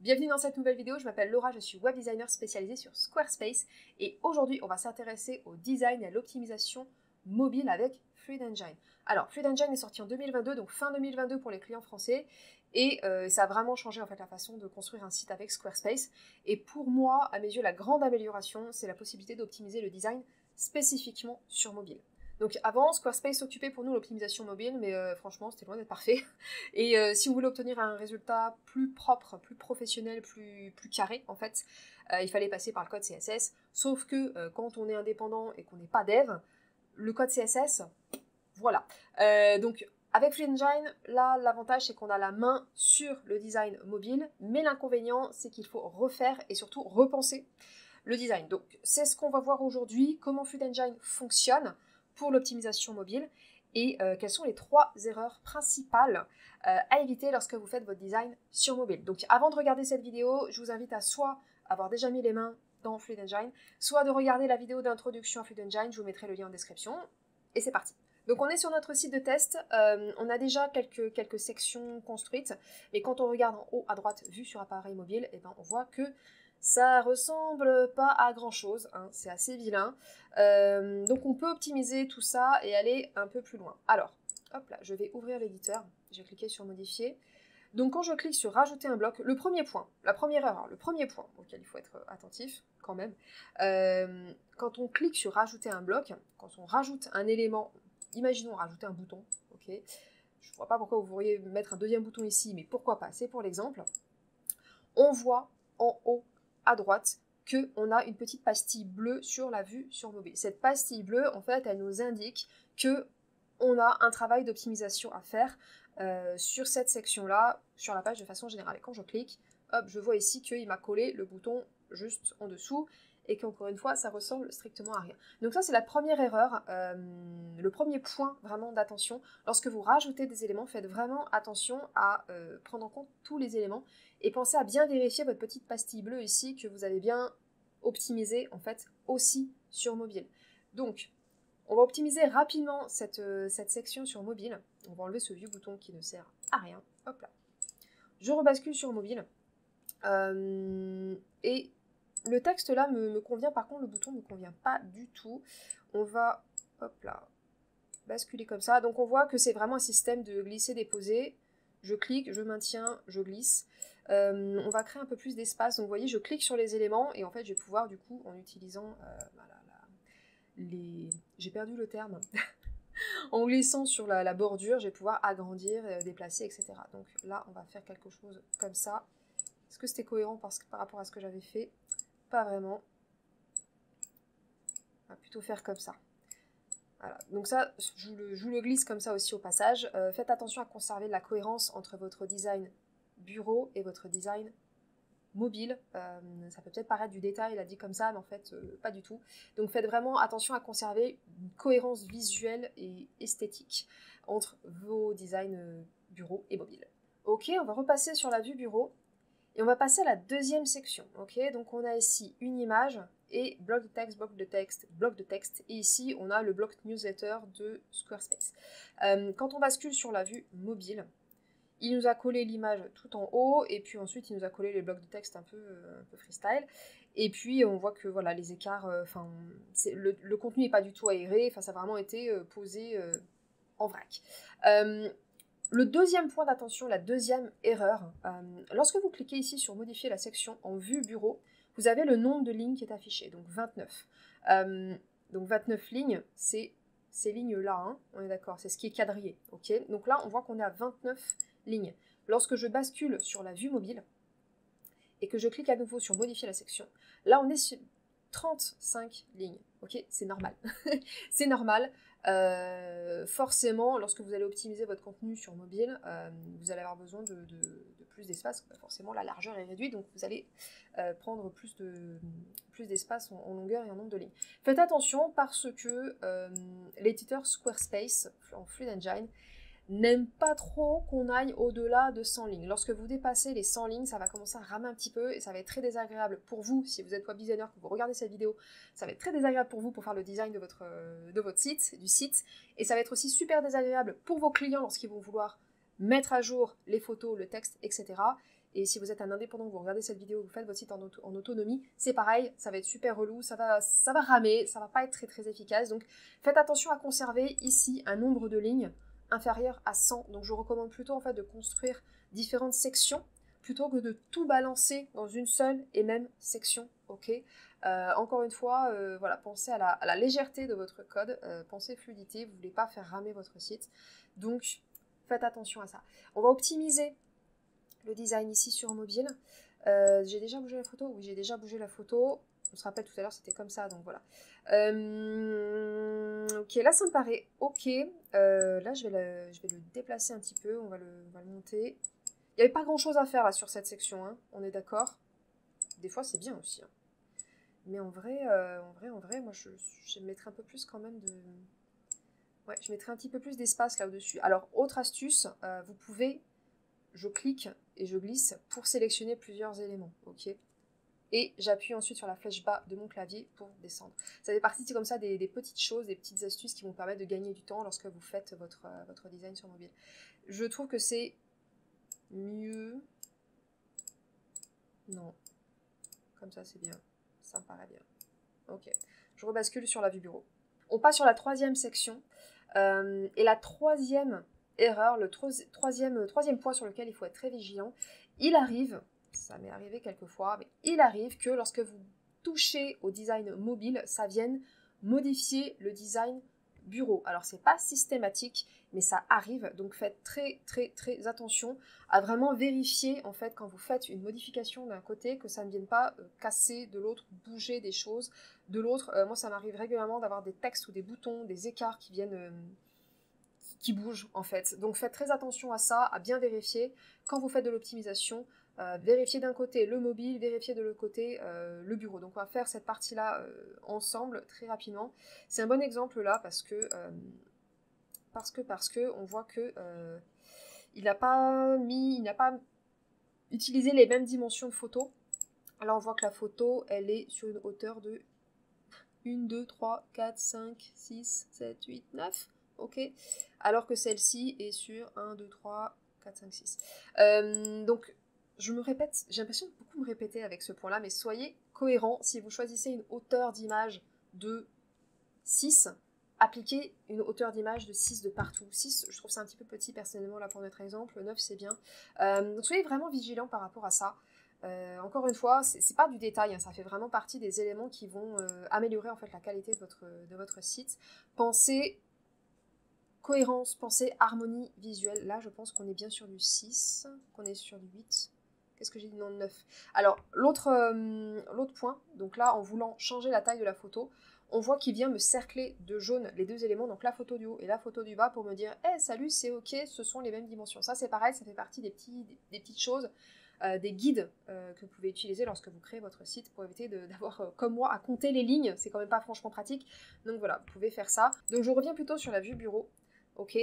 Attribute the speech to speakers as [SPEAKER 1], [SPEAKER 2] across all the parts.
[SPEAKER 1] Bienvenue dans cette nouvelle vidéo, je m'appelle Laura, je suis web designer spécialisée sur Squarespace et aujourd'hui on va s'intéresser au design et à l'optimisation mobile avec Fluid Engine. Alors Fluid Engine est sorti en 2022, donc fin 2022 pour les clients français et ça a vraiment changé en fait la façon de construire un site avec Squarespace et pour moi, à mes yeux, la grande amélioration c'est la possibilité d'optimiser le design spécifiquement sur mobile. Donc avant, Squarespace s'occupait pour nous de l'optimisation mobile, mais franchement, c'était loin d'être parfait. Et si vous voulez obtenir un résultat plus propre, plus professionnel, plus carré, en fait, il fallait passer par le code CSS. Sauf que quand on est indépendant et qu'on n'est pas dev, le code CSS, voilà. Donc avec Fluid Engine, là, l'avantage, c'est qu'on a la main sur le design mobile, mais l'inconvénient, c'est qu'il faut refaire et surtout repenser le design. Donc c'est ce qu'on va voir aujourd'hui, comment Fluid Engine fonctionne pour l'optimisation mobile et quelles sont les 3 erreurs principales à éviter lorsque vous faites votre design sur mobile. Donc avant de regarder cette vidéo, je vous invite à soit avoir déjà mis les mains dans Fluid Engine, soit de regarder la vidéo d'introduction à Fluid Engine, je vous mettrai le lien en description, et c'est parti. Donc on est sur notre site de test, on a déjà quelques sections construites, mais quand on regarde en haut à droite, vue sur appareil mobile, eh ben, on voit que ça ressemble pas à grand chose, hein, c'est assez vilain. Donc on peut optimiser tout ça et aller un peu plus loin. Alors, hop là, je vais ouvrir l'éditeur, je vais cliquer sur modifier. Donc quand je clique sur rajouter un bloc, le premier point, la première erreur, le premier point auquel il faut être attentif quand même, quand on clique sur rajouter un bloc, quand on rajoute un élément, imaginons rajouter un bouton, ok, je ne vois pas pourquoi vous pourriez mettre un deuxième bouton ici, mais pourquoi pas, c'est pour l'exemple, on voit en haut à droite qu'on a une petite pastille bleue sur la vue sur mobile. Cette pastille bleue, en fait, elle nous indique qu'on a un travail d'optimisation à faire sur cette section-là, sur la page de façon générale. Et quand je clique, hop, je vois ici qu'il m'a collé le bouton juste en dessous et qu'encore une fois, ça ressemble strictement à rien. Donc ça, c'est la première erreur, le premier point vraiment d'attention. Lorsque vous rajoutez des éléments, faites vraiment attention à prendre en compte tous les éléments et pensez à bien vérifier votre petite pastille bleue ici que vous avez bien optimisé en fait aussi sur mobile. Donc, on va optimiser rapidement cette section sur mobile. On va enlever ce vieux bouton qui ne sert à rien. Hop là. Je rebascule sur mobile. Et le texte là me convient, par contre le bouton ne me convient pas du tout. On va, hop là, basculer comme ça. Donc on voit que c'est vraiment un système de glisser-déposer. Je clique, je maintiens, je glisse. On va créer un peu plus d'espace. Donc vous voyez, je clique sur les éléments et en fait je vais pouvoir du coup, en utilisant j'ai perdu le terme. En glissant sur la bordure, je vais pouvoir agrandir, déplacer, etc. Donc là, on va faire quelque chose comme ça. Est-ce que c'était cohérent par rapport à ce que j'avais fait? Pas vraiment. On va plutôt faire comme ça. Voilà. Donc ça, je vous le glisse comme ça aussi au passage. Faites attention à conserver la cohérence entre votre design bureau et votre design mobile. Ça peut peut-être paraître du détail là dit comme ça, mais en fait pas du tout. Donc faites vraiment attention à conserver une cohérence visuelle et esthétique entre vos designs bureau et mobile. Ok, on va repasser sur la vue bureau et on va passer à la deuxième section. Ok, donc on a ici une image et bloc de texte, bloc de texte, bloc de texte. Et ici on a le bloc newsletter de Squarespace. Quand on bascule sur la vue mobile, il nous a collé l'image tout en haut, et puis ensuite il nous a collé les blocs de texte un peu freestyle. Et puis on voit que voilà, les écarts, le contenu n'est pas du tout aéré, ça a vraiment été posé en vrac. Le deuxième point d'attention, la deuxième erreur, lorsque vous cliquez ici sur modifier la section en vue bureau, vous avez le nombre de lignes qui est affiché, donc 29. Donc 29 lignes, c'est ces lignes-là, hein, on est d'accord, c'est ce qui est quadrillé. Okay, donc là, on voit qu'on est à 29 lignes. Lorsque je bascule sur la vue mobile et que je clique à nouveau sur modifier la section, là on est sur 35 lignes. Ok, c'est normal. C'est normal. Forcément, lorsque vous allez optimiser votre contenu sur mobile, vous allez avoir besoin de plus d'espace. Forcément, la largeur est réduite, donc vous allez prendre plus d'espace en longueur et en nombre de lignes. Faites attention parce que l'éditeur Squarespace en Fluid Engine n'aime pas trop qu'on aille au-delà de 100 lignes. Lorsque vous dépassez les 100 lignes, ça va commencer à ramer un petit peu et ça va être très désagréable pour vous, si vous êtes web designer, que vous regardez cette vidéo, ça va être très désagréable pour vous pour faire le design de votre site, du site, et ça va être aussi super désagréable pour vos clients lorsqu'ils vont vouloir mettre à jour les photos, le texte, etc. Et si vous êtes un indépendant, vous regardez cette vidéo, vous faites votre site en autonomie, c'est pareil, ça va être super relou, ça va ramer, ça va pas être très très efficace. Donc faites attention à conserver ici un nombre de lignes inférieur à 100. Donc je vous recommande plutôt en fait de construire différentes sections plutôt que de tout balancer dans une seule et même section. Ok. Encore une fois, voilà, pensez à la légèreté de votre code, pensez fluidité, vous ne voulez pas faire ramer votre site. Donc faites attention à ça. On va optimiser le design ici sur mobile. J'ai déjà bougé la photo? Oui, j'ai déjà bougé la photo. On se rappelle tout à l'heure, c'était comme ça, donc voilà. Ok, là, ça me paraît ok. Là, je vais le déplacer un petit peu. On va le monter. Il n'y avait pas grand-chose à faire là sur cette section, hein, on est d'accord. Des fois, c'est bien aussi. Hein. Mais en vrai, moi, je mettrais un peu plus quand même de... Ouais, je mettrais un petit peu plus d'espace là au-dessus. Alors, autre astuce, vous pouvez... Je clique et je glisse pour sélectionner plusieurs éléments, ok. Et j'appuie ensuite sur la flèche bas de mon clavier pour descendre. Ça fait partie comme ça des petites choses, des petites astuces qui vont permettre de gagner du temps lorsque vous faites votre design sur mobile. Je trouve que c'est mieux... Non, comme ça c'est bien, ça me paraît bien. Ok, je rebascule sur la vue bureau. On passe sur la troisième section. Et la troisième erreur, le troisième point sur lequel il faut être très vigilant, il arrive, ça m'est arrivé quelques fois, mais il arrive que lorsque vous touchez au design mobile, ça vienne modifier le design bureau. Alors c'est pas systématique, mais ça arrive, donc faites très très très attention à vraiment vérifier en fait quand vous faites une modification d'un côté que ça ne vienne pas casser de l'autre, bouger des choses de l'autre. Moi ça m'arrive régulièrement d'avoir des textes ou des boutons, des écarts qui viennent qui bougent en fait. Donc faites très attention à ça, à bien vérifier quand vous faites de l'optimisation. Vérifier d'un côté le mobile, vérifier de l'autre côté le bureau. Donc on va faire cette partie-là ensemble très rapidement. C'est un bon exemple là parce que on voit que il n'a pas utilisé les mêmes dimensions de photo. Là on voit que la photo elle est sur une hauteur de 1, 2, 3, 4, 5, 6, 7, 8, 9. Ok, alors que celle-ci est sur 1, 2, 3, 4, 5, 6. Donc, je me répète, j'ai l'impression de beaucoup me répéter avec ce point-là, mais soyez cohérents. Si vous choisissez une hauteur d'image de 6, appliquez une hauteur d'image de 6 de partout. 6, je trouve ça un petit peu petit personnellement là pour notre exemple, 9 c'est bien. Donc soyez vraiment vigilants par rapport à ça. Encore une fois, c'est pas du détail, hein, ça fait vraiment partie des éléments qui vont améliorer en fait la qualité de votre site. Pensez cohérence, pensez harmonie visuelle. Là, je pense qu'on est bien sur du 6, qu'on est sur du 8. Qu'est-ce que j'ai dit? Non, 9. Alors, l'autre point, donc là, en voulant changer la taille de la photo, on voit qu'il vient me cercler de jaune les deux éléments, donc la photo du haut et la photo du bas, pour me dire hey, « salut, c'est ok, ce sont les mêmes dimensions ». Ça, c'est pareil, ça fait partie des petites choses, des guides que vous pouvez utiliser lorsque vous créez votre site pour éviter d'avoir, comme moi, à compter les lignes. C'est quand même pas franchement pratique. Donc voilà, vous pouvez faire ça. Donc je reviens plutôt sur la vue bureau. Ok.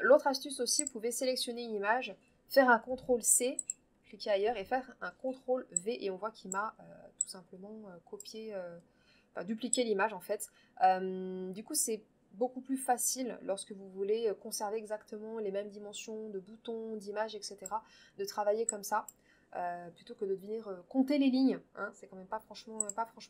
[SPEAKER 1] L'autre astuce aussi, vous pouvez sélectionner une image, faire un CTRL-C, cliquer ailleurs et faire un CTRL-V et on voit qu'il m'a tout simplement dupliqué l'image en fait. Du coup, c'est beaucoup plus facile lorsque vous voulez conserver exactement les mêmes dimensions de boutons, d'images, etc. de travailler comme ça. Plutôt que de venir compter les lignes, hein, c'est quand même pas franchement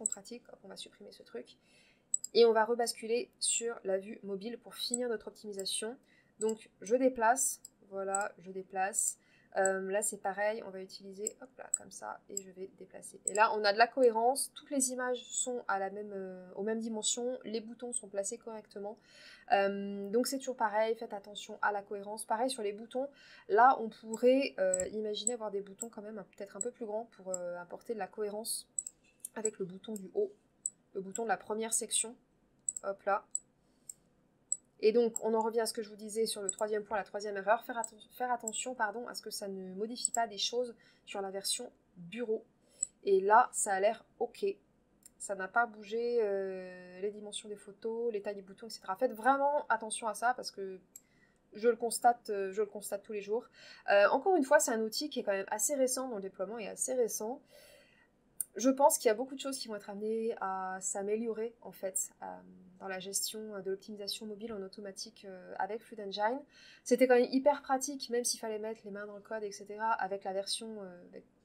[SPEAKER 1] pratique. Hop, on va supprimer ce truc. Et on va rebasculer sur la vue mobile pour finir notre optimisation. Donc je déplace, voilà, je déplace. Là c'est pareil, on va utiliser, hop là, comme ça, et je vais déplacer. Et là on a de la cohérence, toutes les images sont aux mêmes dimensions, les boutons sont placés correctement. Donc c'est toujours pareil, faites attention à la cohérence. Pareil sur les boutons, là on pourrait imaginer avoir des boutons quand même peut-être un peu plus grands pour apporter de la cohérence avec le bouton du haut, le bouton de la première section. Hop là. Et donc, on en revient à ce que je vous disais sur le troisième point, la troisième erreur, faire attention à ce que ça ne modifie pas des choses sur la version bureau. Et là, ça a l'air ok. Ça n'a pas bougé les dimensions des photos, les tailles des boutons, etc. Faites vraiment attention à ça parce que je le constate tous les jours. Encore une fois, c'est un outil qui est quand même assez récent dans le déploiement et assez récent. je pense qu'il y a beaucoup de choses qui vont être amenées à s'améliorer en fait dans la gestion de l'optimisation mobile en automatique avec Fluid Engine. C'était quand même hyper pratique, même s'il fallait mettre les mains dans le code, etc. avec la version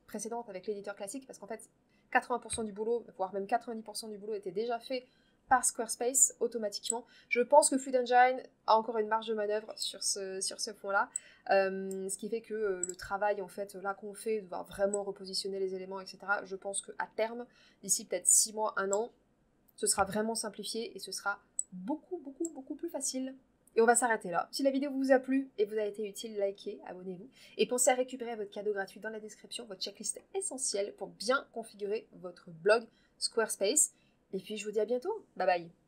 [SPEAKER 1] précédente, avec l'éditeur classique, parce qu'en fait 80% du boulot, voire même 90% du boulot était déjà fait par Squarespace automatiquement. Je pense que Fluid Engine a encore une marge de manœuvre sur ce point-là. Ce qui fait que le travail en fait là qu'on fait, de devoir vraiment repositionner les éléments, etc. Je pense qu'à terme, d'ici peut-être 6 mois, 1 an, ce sera vraiment simplifié et ce sera beaucoup plus facile. Et on va s'arrêter là. Si la vidéo vous a plu et vous a été utile, likez, abonnez-vous. Et pensez à récupérer votre cadeau gratuit dans la description, votre checklist essentielle pour bien configurer votre blog Squarespace. Et puis je vous dis à bientôt. Bye bye.